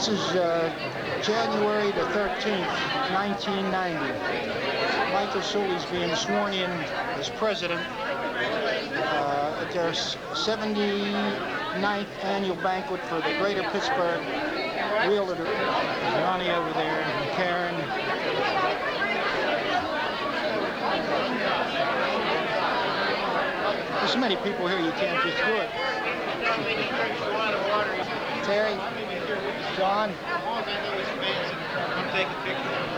This is January the 13th, 1990. Michael Suley's being sworn in as president at their 79th annual banquet for the Greater Pittsburgh Realtor. Ronnie over there, and Karen. There's so many people here you can't get through it. Terry, John,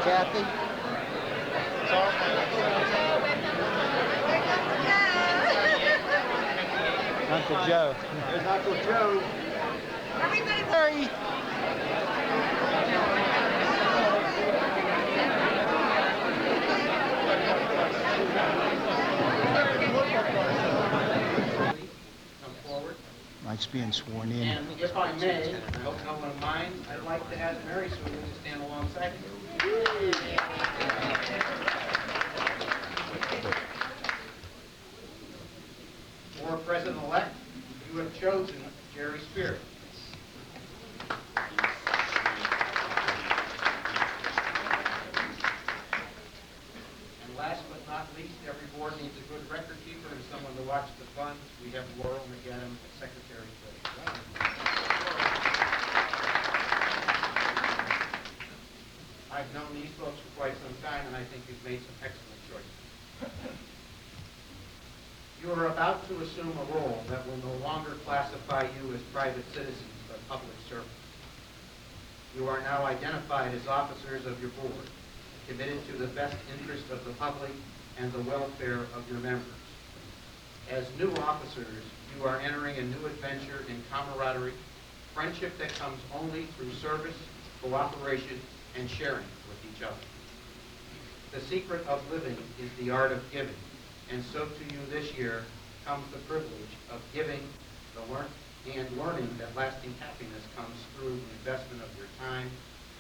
Kathy, Uncle Joe. There's Uncle Joe. Terry. Mike's being sworn in. And if I may, I hope no one minds, I'd like to ask Mary Suley to stand alongside you. For President-elect, you have chosen Jerry Spear. And last but not least, every board needs a good record keeper and someone to watch the funds. We have Laurel McGadam, Secretary Treasurer. I've known these folks for quite some time, and I think you've made some excellent choices. You are about to assume a role that will no longer classify you as private citizens, but public servants. You are now identified as officers of your board, committed to the best interest of the public and the welfare of your members. As new officers, you are entering a new adventure in camaraderie, friendship that comes only through service, cooperation, and sharing with each other. The secret of living is the art of giving, and so to you this year comes the privilege of giving and learning that lasting happiness comes through the investment of your time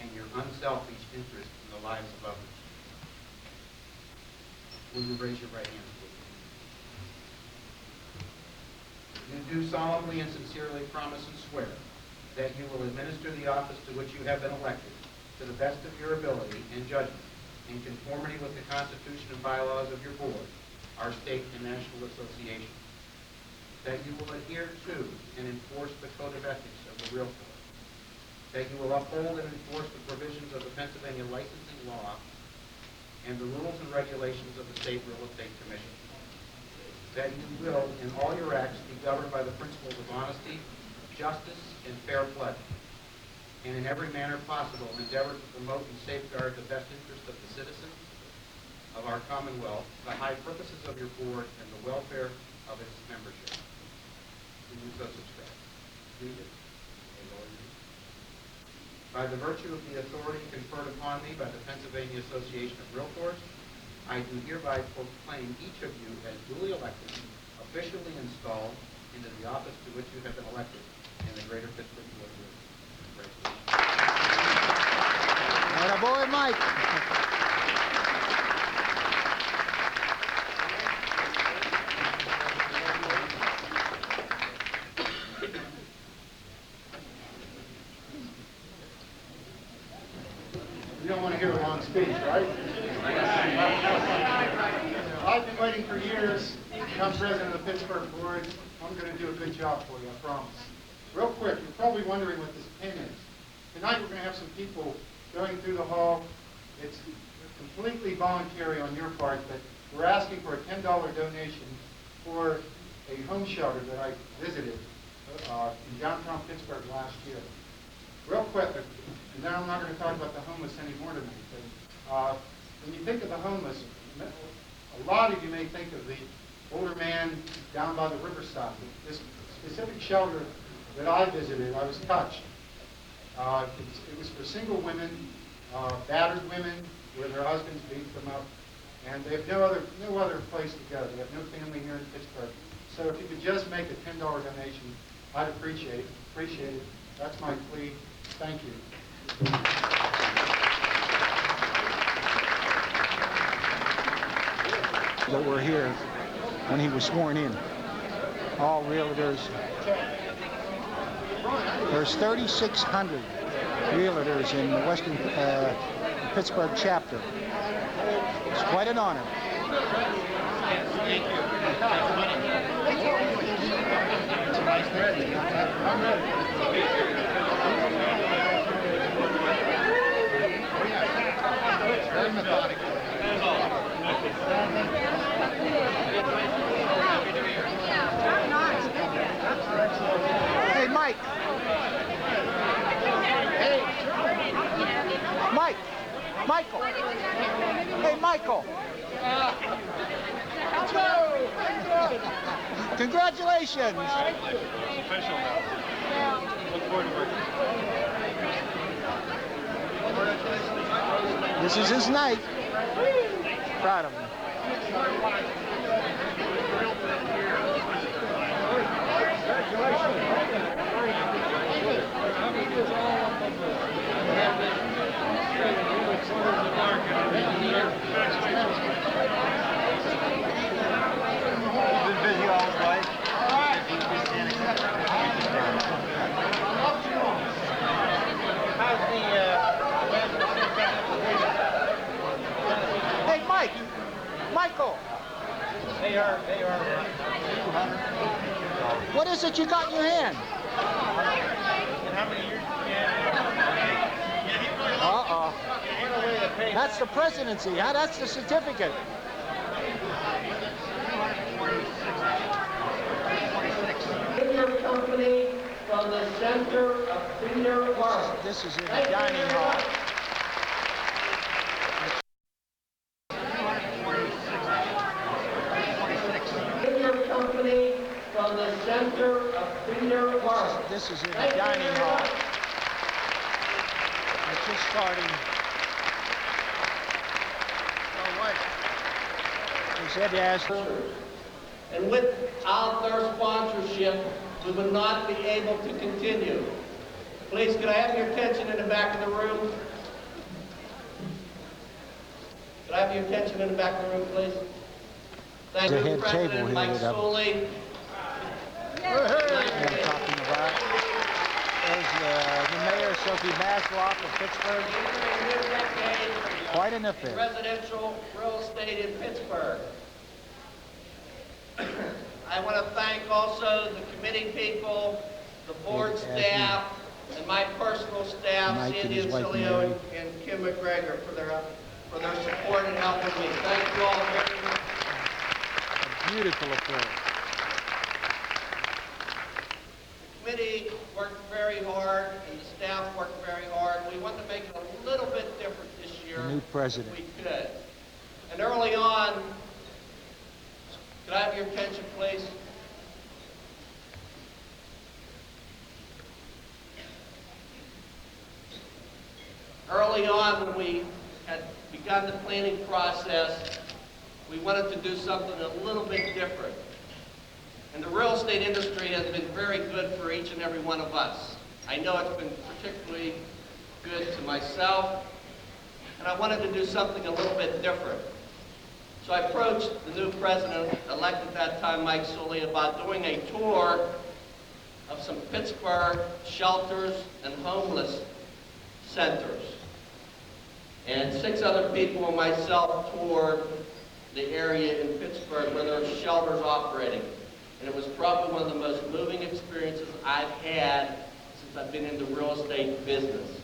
and your unselfish interest in the lives of others. Will you raise your right hand, please? You do solemnly and sincerely promise and swear that you will administer the office to which you have been elected to the best of your ability and judgment, in conformity with the Constitution and bylaws of your board, our state and national association. That you will adhere to and enforce the code of ethics of the Realtor. That you will uphold and enforce the provisions of the Pennsylvania licensing law and the rules and regulations of the State Real Estate Commission. That you will, in all your acts, be governed by the principles of honesty, justice, and fair play, and in every manner possible endeavor to promote and safeguard the best interest of the citizens of our Commonwealth, the high purposes of your board, and the welfare of its membership. Do you so subscribe? Do you? By the virtue of the authority conferred upon me by the Pennsylvania Association of Realtors, I do hereby proclaim each of you as duly elected, officially installed into the office to which you have been elected in the Greater Pittsburgh Realtor. Atta boy, Mike. You don't want to hear a long speech, right? I've been waiting for years to become president of the Pittsburgh board. I'm going to do a good job for you, I promise. Real quick, you're probably wondering what this pin is. Tonight we're going to have some people going through the hall. It's completely voluntary on your part, but we're asking for a $10 donation for a home shelter that I visited in downtown Pittsburgh last year. Real quick, and then I'm not going to talk about the homeless anymore tonight, but when you think of the homeless, a lot of you may think of the older man down by the riverside. This specific shelter that I visited, I was touched. It was for single women, battered women, where their husbands beat them up, and they have no other place to go. They have no family here in Pittsburgh. So if you could just make a $10 donation, I'd appreciate it. That's my plea. Thank you. That were here when he was sworn in. All realtors. There's 3,600 Realtors in the Western Pittsburgh chapter. It's quite an honor. Thank you. Very methodical. Hey, Mike. Hey. Mike. Michael. Hey, Michael. Congratulations. It's official now. Look forward to working. This is his night. Proud of him. Been busy all his life. Hey, Mike. Michael. They are. What is it you got in your hand? And how many years Uh-oh. That's the presidency, huh? That's the certificate. Your company from the center of Cedar Park. This is in the dining hall. Your company from the center of Cedar Park. This is in the dining hall. It's just starting. He said yes. And without their sponsorship, we would not be able to continue. Please, could I have your attention in the back of the room? Could I have your attention in the back of the room, please? Thank There's a you, head table President here Mike that I'm- Suley. I'm talking about. There's the mayor, Sophie Masloff of Pittsburgh. Quite an affair. Residential real estate in Pittsburgh. I want to thank also the committee people, the board staff, and my personal staff, Mike and Cindy his and wife, Suley Mary. and Kim McGregor for their support and helping me. Thank you all very much. A beautiful affair. The committee worked very hard and the staff worked very hard. We wanted to make it a little bit different this year. The new president. If we could. And early on, could I have your attention, please? Early on, when we had begun the planning process, we wanted to do something a little bit different. And the real estate industry has been very good for each and every one of us. I know it's been particularly good to myself, and I wanted to do something a little bit different. So I approached the new president, elected at that time, Mike Suley, about doing a tour of some Pittsburgh shelters and homeless centers. And 6 other people and myself toured the area in Pittsburgh where there are shelters operating. And it was probably one of the most moving experiences I've had since I've been in the real estate business.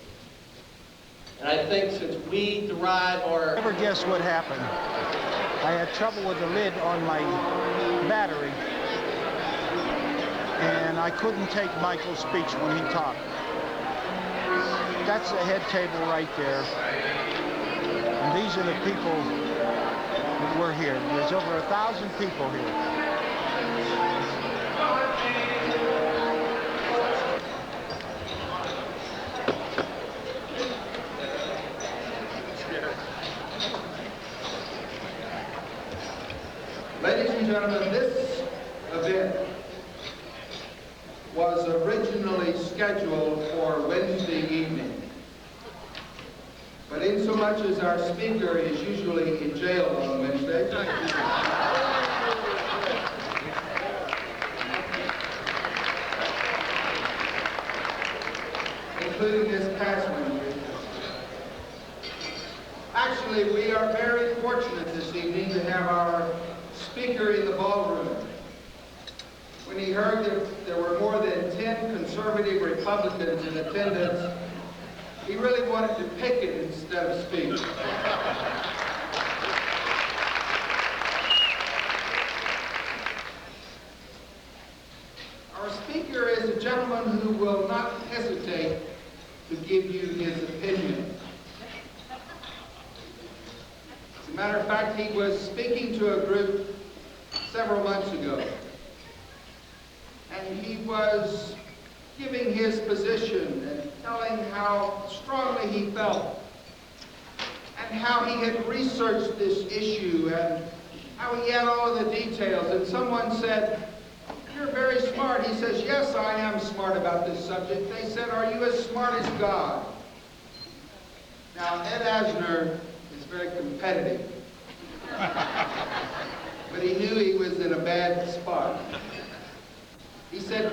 And I think since we derive our... Never guess what happened. I had trouble with the lid on my battery, and I couldn't take Michael's speech when he talked. That's the head table right there. And these are the people that were here. There's over 1,000 people here. Ladies and gentlemen, this event was originally scheduled for Wednesday evening. But insomuch as our speaker is usually in jail on Wednesday, including this past Wednesday. Actually, we are very fortunate this evening to have our speaker in the ballroom. When he heard that there were more than 10 conservative Republicans in attendance, he really wanted to pick it instead of speak. Our speaker is a gentleman who will not hesitate to give you his opinion. As a matter of fact, he was speaking to a group several months ago, and he was giving his position and telling how strongly he felt and how he had researched this issue and how he had all of the details. And someone said, "You're very smart." He says, "Yes, I am smart about this subject." They said, "Are you as smart as God?" Now, Ed Asner is very competitive, but he knew he was in a bad spot. He said,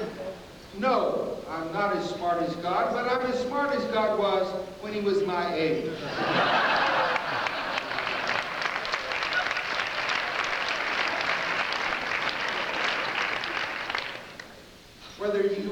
"No, I'm not as smart as God, but I'm as smart as God was when he was my age." Whether you